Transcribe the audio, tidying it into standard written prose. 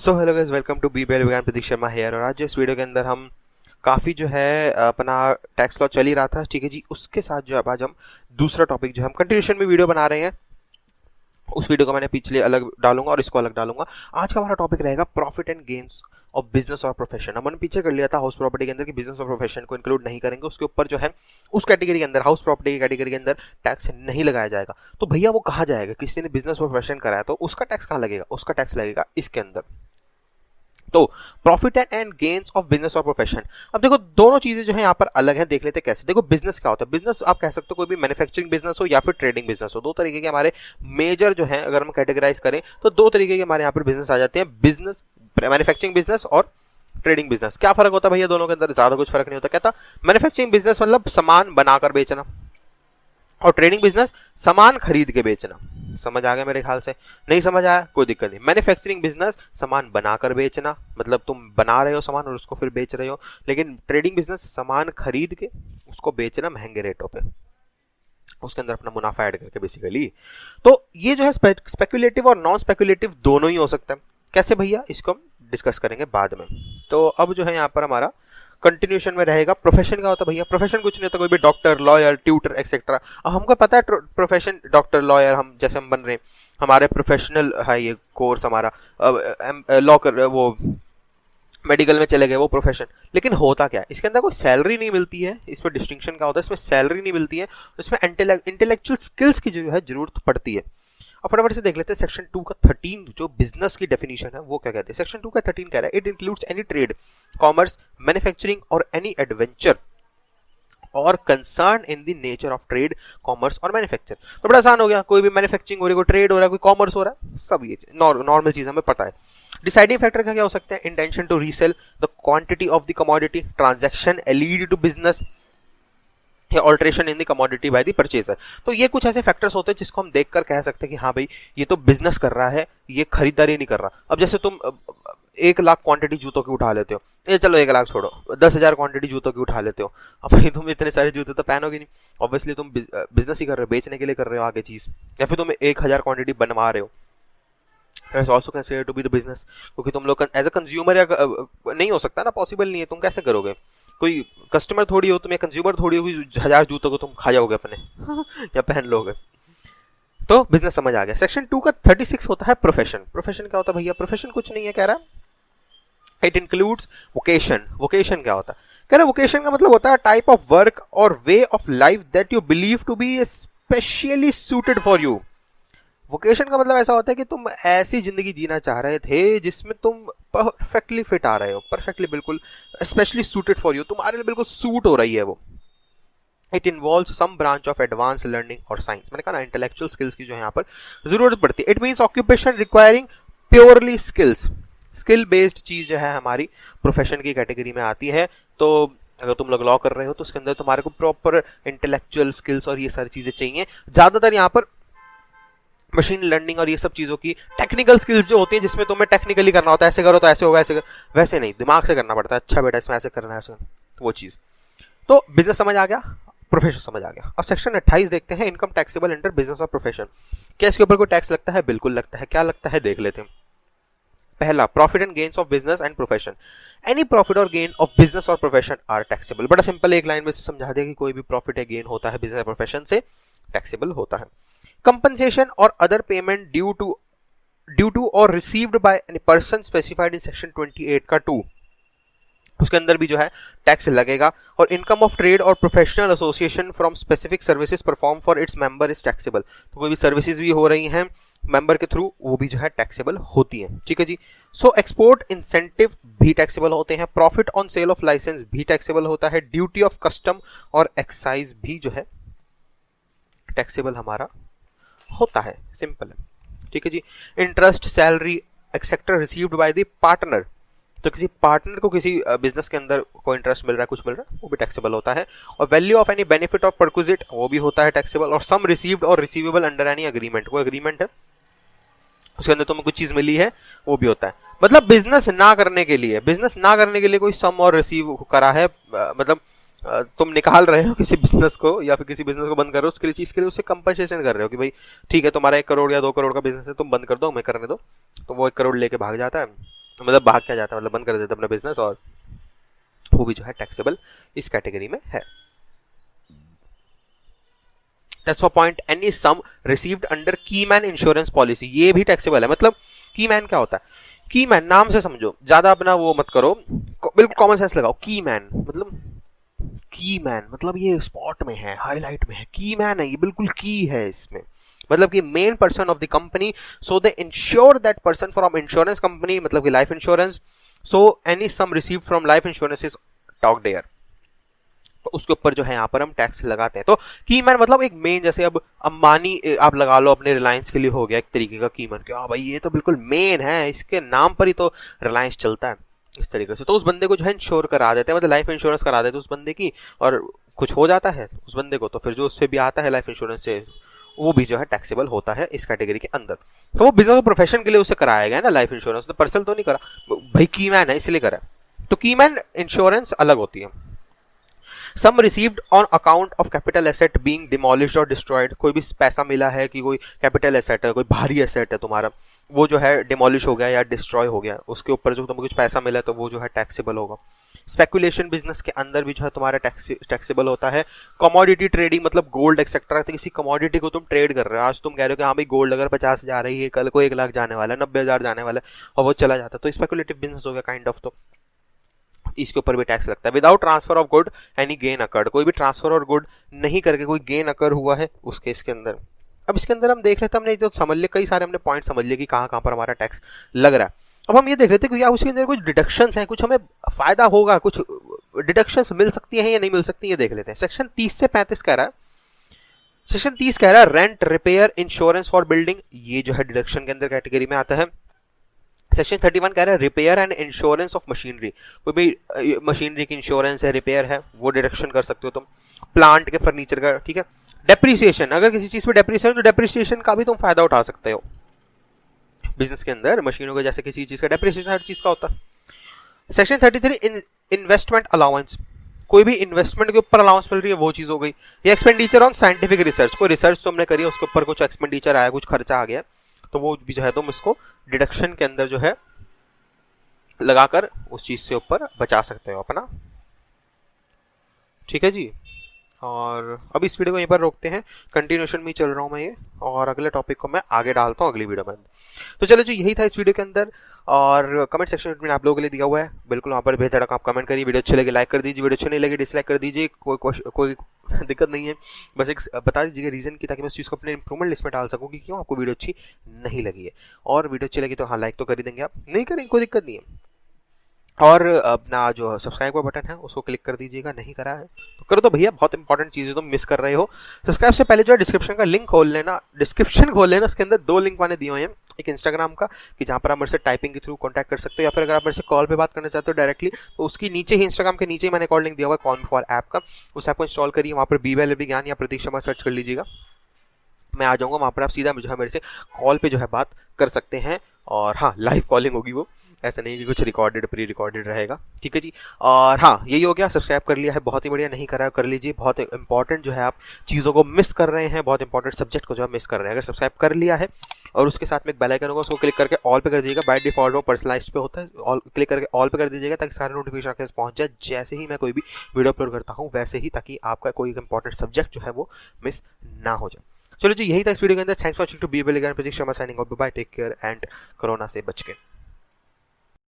So hello guys, welcome to बी बेल Vigyan Prateek Sharma hair. और आज जो इस वीडियो के अंदर हम काफ़ी जो है अपना टैक्स लॉ चल ही रहा था, ठीक है जी। उसके साथ जो अब आज हम दूसरा टॉपिक जो हम कंटिन्यूशन में वीडियो बना रहे हैं, उस वीडियो को मैंने पिछले अलग डालूंगा और इसको अलग डालूंगा। आज का हमारा टॉपिक रहेगा profit and gains of business और प्रोफेशन। हमने पीछे कर लिया था हाउस प्रॉपर्टी के अंदर कि बिजनेस और प्रोफेशन को इंक्लूड नहीं करेंगे, उसके ऊपर जो है उस कैटेगरी के अंदर, हाउस प्रॉपर्टी की कैटेगरी के अंदर टैक्स नहीं लगाया जाएगा। तो भैया वो कहाँ जाएगा? किसी ने बिजनेस और प्रोफेशन कराया तो उसका टैक्स कहाँ लगेगा? उसका टैक्स लगेगा इसके अंदर। तो profit and gains of business और प्रोफेशन। अब देखो दोनों चीजें जो है यहाँ पर अलग हैं, देख लेते हैं कैसे। देखो बिजनेस क्या होता है? बिजनेस आप कह सकते हो कोई भी मैन्युफैक्चरिंग बिजनेस हो या फिर ट्रेडिंग बिजनेस हो। दो तरीके के हमारे मेजर जो है, अगर हम कैटेगराइज करें तो दो तरीके के हमारे यहाँ पर बिजनेस आ जाते हैं, बिजनेस मैन्युफैक्चरिंग बिजनेस और ट्रेडिंग बिजनेस। क्या फर्क होता है भैया दोनों के अंदर? ज्यादा कुछ फर्क नहीं होता। कहता मैन्युफैक्चरिंग बिजनेस मतलब सामान बनाकर बेचना, और ट्रेडिंग बिजनेस सामान खरीद के बेचना। समझ आ गया मेरे ख्याल से? नहीं समझ आया कोई दिक्कत नहीं। मैन्युफैक्चरिंग बिजनेस सामान बनाकर बेचना, मतलब तुम बना रहे हो सामान और उसको फिर बेच रहे हो। लेकिन ट्रेडिंग बिजनेस सामान खरीद के उसको बेचना महंगे रेटों पे, उसके अंदर अपना मुनाफा ऐड करके बेसिकली। तो ये जो है स्पेक्युलेटिव और नॉन स्पेक्युलेटिव दोनों ही हो सकता है। कैसे भैया? इसको हम डिस्कस करेंगे बाद में। तो अब जो है यहाँ पर हमारा कंटिन्यूशन में रहेगा प्रोफेशन। क्या होता है भैया? प्रोफेशन कुछ नहीं होता, कोई भी डॉक्टर, लॉयर, ट्यूटर एक्सेट्रा। अब हमको पता है प्रोफेशन डॉक्टर, लॉयर, हम जैसे हम बन रहे हैं, हमारे प्रोफेशनल है ये कोर्स हमारा। लॉ कर वो मेडिकल में चले गए, वो प्रोफेशन। लेकिन होता क्या है इसके अंदर? कोई सैलरी नहीं मिलती है। इसमें डिस्टिंक्शन क्या होता है? इसमें सैलरी नहीं मिलती है, इसमें इंटेलेक्चुअल स्किल्स की जो है जरूरत पड़ती है। अब फटाफट से देख लेते हैं सेक्शन 2 का 13 जो बिजनेस की डेफिनेशन है वो क्या कहते हैं। सेक्शन 2 का 13 कह रहा है it includes any trade, commerce, manufacturing और एनी एडवेंचर और concern in the nature of trade, commerce और मैन्युफैक्चर। तो बड़ा आसान हो गया, कोई भी मैन्युफैक्चरिंग हो रही है, कोई ट्रेड हो रहा है, कोई कॉमर्स हो रहा है, सब ये नॉर्मल चीज हमें पता है। डिसाइडिंग फैक्टर क्या क्या हो सकते हैं? Intention to resell, the quantity of the commodity, transaction lead to business या alteration in the commodity by the purchaser. तो ये कुछ ऐसे फैक्टर्स होते हैं जिसको हम देखकर कह सकते हैं कि हाँ भाई ये तो बिजनेस कर रहा है, ये खरीदारी नहीं कर रहा। अब जैसे तुम 1 लाख क्वांटिटी जूतों की उठा लेते हो, ये चलो 1 लाख छोड़ो, 10,000 क्वांटिटी जूतों की उठा लेते हो। अब भाई तुम इतने सारे जूते तो पहनोगे नहीं, ऑब्वियसली तुम बिजनेस ही कर रहे हो, बेचने के लिए कर रहे हो आगे चीज। या फिर तुम 1,000 क्वांटिटी बनवा रहे हो, also consider to be the business. क्योंकि तुम लोग एज अ कंज्यूमर या नहीं हो सकता ना, पॉसिबल नहीं है। तुम कैसे करोगे? कोई कस्टमर थोड़ी हो तुम, या कंज्यूमर थोड़ी हो 1,000 जूतों को तुम खा जाओगे अपने या पहन लोगे। तो बिजनेस समझ आ गया। सेक्शन 2 का 36 होता है प्रोफेशन। प्रोफेशन क्या होता है भैया? प्रोफेशन कुछ नहीं है, कह रहा है इट इंक्लूड्स वोकेशन। वोकेशन क्या होता है? कह रहा है वोकेशन का मतलब होता है टाइप ऑफ वर्क और way of life that you believe to be specially suited for you. Vocation का मतलब ऐसा होता है कि तुम ऐसी जिंदगी जीना चाह रहे थे जिसमें तुम परफेक्टली फिट आ रहे हो, परफेक्टली बिल्कुल स्पेशली सूटेड फॉर यू, तुम्हारे लिए बिल्कुल सूट हो रही है वो। It involves some branch of advance learning और साइंस। मैंने कहा ना इंटेलेक्चुअल स्किल्स की जो है यहाँ पर जरूरत पड़ती है। It means occupation requiring purely skills. Skill based चीज जो है हमारी प्रोफेशन की कैटेगरी में आती है। तो अगर तुम लोग लॉ कर रहे हो तो उसके अंदर तुम्हारे को प्रॉपर इंटेलेक्चुअल स्किल्स और ये सारी चीजें चाहिए। ज्यादातर यहाँ पर मशीन लर्निंग और ये सब चीजों की टेक्निकल स्किल्स जो होती है, जिसमें तुम्हें टेक्निकली करना होता है, ऐसे करो तो ऐसे होगा, ऐसे वैसे नहीं, दिमाग से करना पड़ता है। अच्छा बेटा इसमें ऐसे करना है, ऐसे वो चीज। तो बिजनेस समझ आ गया, प्रोफेशन समझ आ गया। अब सेक्शन 28 देखते हैं, इनकम टैक्सेबल अंडर बिजनेस और प्रोफेशन। क्या इसके ऊपर कोई टैक्स लगता है? बिल्कुल लगता है। क्या लगता है देख लेते हैं। पहला, profit and gains of business and profession. Any profit और गेन ऑफ बिजनेस और प्रोफेशन आर टैक्सेबल। बड़ा सिंपल, एक लाइन में से समझा दिया कि कोई भी प्रॉफिट या गेन होता है बिजनेस प्रोफेशन से, टैक्सेबल होता है। कंपनसेशन और अदर पेमेंट ड्यू टू और received by any person specified in section 28 का 2, उसके अंदर भी जो है टैक्स लगेगा। और इनकम ऑफ ट्रेड और professional association from specific services perform for its member is taxable. तो कोई भी सर्विसेज भी हो रही हैं मेंबर के थ्रू, वो भी जो है टैक्सेबल होती हैं। ठीक है जी। सो एक्सपोर्ट इंसेंटिव भी टैक्सेबल होते हैं। Profit on sale of licence भी टैक्सेबल होता है। ड्यूटी ऑफ कस्टम और एक्साइज भी जो है टैक्सेबल हमारा होता है। सिंपल है। ठीक है जी। Interest, salary etcetera received by the partner. तो किसी पार्टनर को किसी बिजनेस के अंदर कोई इंटरेस्ट मिल रहा है, कुछ मिल रहा है, वो भी टैक्सेबल होता है। और वैल्यू ऑफ एनी बेनिफिट और परक्विजिट, वो भी होता है टैक्सेबल। और सम रिसीव्ड और रिसीवेबल अंडर एनी अग्रीमेंट, कोई अग्रीमेंट है उसके अंदर तुम्हें कुछ चीज मिली है, वो भी होता है। मतलब बिजनेस ना करने के लिए कोई सम और रिसीव करा है, मतलब तुम निकाल रहे हो किसी बिजनेस को या फिर किसी बिजनेस को बंद कर रहे हो, उसके चीज के लिए उससे कंपनसेशन कर रहे हो कि भाई ठीक है तुम्हारा 1 करोड़ या 2 करोड़ का बिजनेस है, तुम बंद कर दो, मैं करने दो। तो वो 1 करोड़ लेके भाग जाता है मतलब भाग क्या जाता है, मतलब बंद कर देता है अपना बिजनेस, और वो भी जो है टैक्सेबल इस कैटेगरी में है। That's four point any sum received under keyman insurance policy, ये भी टैक्सेबल है। मतलब कीमैन क्या होता है, कीमैन नाम से समझो, ज्यादा अपना वो मत करो, बिल्कुल कॉमन सेंस लगाओ। कीमैन मतलब, की मैन मतलब ये स्पॉट में है, हाईलाइट में है, की मैन है, ये बिल्कुल की है इसमें, मतलब कि main person of the company. So they insure that person from insurance company, मतलब कि life insurance. So any sum receive from life insurance is taxed there, तो उसके ऊपर जो है यहाँ पर हम टैक्स लगाते हैं। तो की मैन मतलब एक मेन, जैसे अब अंबानी आप लगा लो अपने रिलायंस के लिए, हो गया एक तरीके का की मैन, क्या भाई ये तो बिल्कुल मेन है, इसके नाम पर ही तो रिलायंस चलता है, इस तरीके से। तो उस बंदे को जो है इंश्योर करा देते हैं, मतलब लाइफ इंश्योरेंस करा देते हैं उस बंदे की, और कुछ हो जाता है उस बंदे को, तो फिर जो उससे भी आता है लाइफ इंश्योरेंस से, वो भी जो है टैक्सेबल होता है इस कैटेगरी के अंदर। तो वो बिजनेस और प्रोफेशन के लिए उसे कराया गया है ना लाइफ इंश्योरेंस, तो पर्सनल तो नहीं करा भाई, की मैन है इसलिए करा। तो की मैन इंश्योरेंस अलग होती है। Sum received on account of capital asset being demolished और डिस्ट्रॉयड, कोई भी पैसा मिला है कि कोई कैपिटल एसेट है, कोई भारी एसेट है तुम्हारा, वो जो है डिमोलिश हो गया या डिस्ट्रॉय हो गया, उसके ऊपर जो तुम्हें कुछ पैसा मिला है तो वो जो है टैक्सेबल होगा। स्पेकुलेशन बिजनेस के अंदर भी जो है तुम्हारा टैक्सेबल होता है। कमोडिटी ट्रेडिंग मतलब गोल्ड एक्सेट्रा, तो किसी कमोडिटी को तुम ट्रेड कर रहे हो, आज तुम कह रहे हो कि हाँ भाई गोल्ड अगर 50 जा रही है, कल को 1 लाख जाने वाला है, 90,000 जाने वाला है, और वो चला जाता है, तो स्पेकुलेटिव बिजनेस हो गया काइंड ऑफ, तो इसके ऊपर भी टैक्स लगता है। Without transfer of good any gain occurred, कोई भी ट्रांसफर और गुड नहीं करके कोई गेन अकर हुआ है उस केस के अंदर। अब इसके अंदर हम देख रहे थे, हमने जो समझ लिए, कई सारे हमने पॉइंट समझ लिए कि कहाँ कहाँ पर हमारा टैक्स लग रहा है। अब हम ये देख रहे थे कि यार उसके अंदर कुछ डिडक्शंस हैं, कुछ हमें फायदा होगा, कुछ डिडक्शंस मिल सकती हैं या नहीं मिल सकती, ये देख लेते हैं। सेक्शन 30 से 35 कह रहा है, सेक्शन 30 कह रहा है rent repair insurance for building, ये जो है डिडक्शन के अंदर कैटेगरी में आता है। सेक्शन 31 कह रहा है repair and insurance of machinery, कोई भी मशीनरी की इंश्योरेंस है, रिपेयर है, वो डिडक्शन कर सकते हो तुम। प्लांट के फर्नीचर का, ठीक है। डेप्रिसिएशन, अगर किसी चीज पे डेप्रिसिएशन, तो डेप्रिसिएशन का भी तुम फायदा उठा सकते हो बिजनेस के अंदर, मशीनों के जैसे किसी चीज का डेप्रिसिएशन हर चीज का होता है। सेक्शन 33 इन्वेस्टमेंट अलाउंस, कोई भी इन्वेस्टमेंट के ऊपर अलाउंस मिल रही है वो चीज हो गई। ये एक्सपेंडिचर ऑन साइंटिफिक रिसर्च, कोई रिसर्च तुमने करी है उसके ऊपर कुछ एक्सपेंडिचर आया, कुछ खर्चा आ गया, तो वो भी जो है तुम इसको डिडक्शन के अंदर जो है लगाकर उस चीज से ऊपर बचा सकते हो अपना, ठीक है जी। और अब इस वीडियो को यहीं पर रोकते हैं, कंटिन्यूशन में ही चल रहा हूँ मैं ये, और अगले टॉपिक को मैं आगे डालता हूँ अगली वीडियो में। तो चलो जी, यही था इस वीडियो के अंदर, और कमेंट सेक्शन में आप लोगों के लिए दिया हुआ है, बिल्कुल वहाँ पर बेधड़क आप कमेंट करिए। वीडियो अच्छी लगे लाइक कर दीजिए, वीडियो अच्छी नहीं लगे डिसलाइक कर दीजिए, कोई दिक्कत नहीं है, बस एक बता दीजिएगा रीजन की, ताकि मैं उस चीज़ को अपने इंप्रूवमेंट लिस्ट में डाल सकूँ कि क्यों आपको वीडियो अच्छी नहीं लगी है। और वीडियो अच्छी लगी तो हाँ लाइक तो कर ही देंगे, आप नहीं करेंगे कोई दिक्कत नहीं है। और अपना जो सब्सक्राइब का बटन है उसको क्लिक कर दीजिएगा, नहीं करा है तो करो तो भैया, बहुत इंपॉर्टेंट चीज़ें तुम मिस कर रहे हो। सब्सक्राइब से पहले जो है डिस्क्रिप्शन का लिंक खोल लेना, डिस्क्रिप्शन खोल लेना, उसके अंदर 2 लिंक मैंने दिए हुए हैं, एक इंस्टाग्राम का कि जहाँ पर आप मेरे से टाइपिंग के थ्रू कॉन्टैक्ट कर सकते हो, या फिर अगर आप मेरे से कॉल पे बात करना चाहते हो डायरेक्टली, तो उसकी नीचे ही, इंस्टाग्राम के नीचे ही मैंने कॉल लिंक दिया हुआ है, कॉल मी फॉर ऐप का, उस ऐप को इंस्टॉल करिए, वहाँ पर बी वैल ज्ञान या प्रतीक शर्मा सर्च कर लीजिएगा, मैं आ जाऊँगा वहाँ पर, आप सीधा जो है मेरे से कॉल पे जो है बात कर सकते हैं। और हाँ, लाइव कॉलिंग होगी वो, ऐसा नहीं कि कुछ रिकॉर्डेड प्री रिकॉर्डेड रहेगा, ठीक है जी। और हाँ, यही हो गया, सब्सक्राइब कर लिया है, बहुत ही बढ़िया, नहीं करा है कर लीजिए, बहुत इंपॉर्टेंट जो है आप चीज़ों को मिस कर रहे हैं, बहुत इंपॉर्टेंट सब्जेक्ट को जो है मिस कर रहे हैं। अगर सब्सक्राइब कर लिया है और उसके साथ में एक बेल आइकन होगा, उसको क्लिक करके ऑल पे कर दीजिएगा, बाय डिफॉल्ट वो पर्सनलाइज्ड पे होता है, ऑल क्लिक करके ऑल पे कर दीजिएगा, ताकि सारे नोटिफिकेशन आपके पास पहुंच जाए जैसे ही मैं कोई भी वीडियो अपलोड करता हूँ, वैसे ही, ताकि आपका कोई इंपॉर्टेंट सब्जेक्ट जो है वो मिस ना हो जाए। चलो जी, यही था इस वीडियो के अंदर। Thanks for watching to be Prateek Sharma signing out, bye, take care and corona से बच के।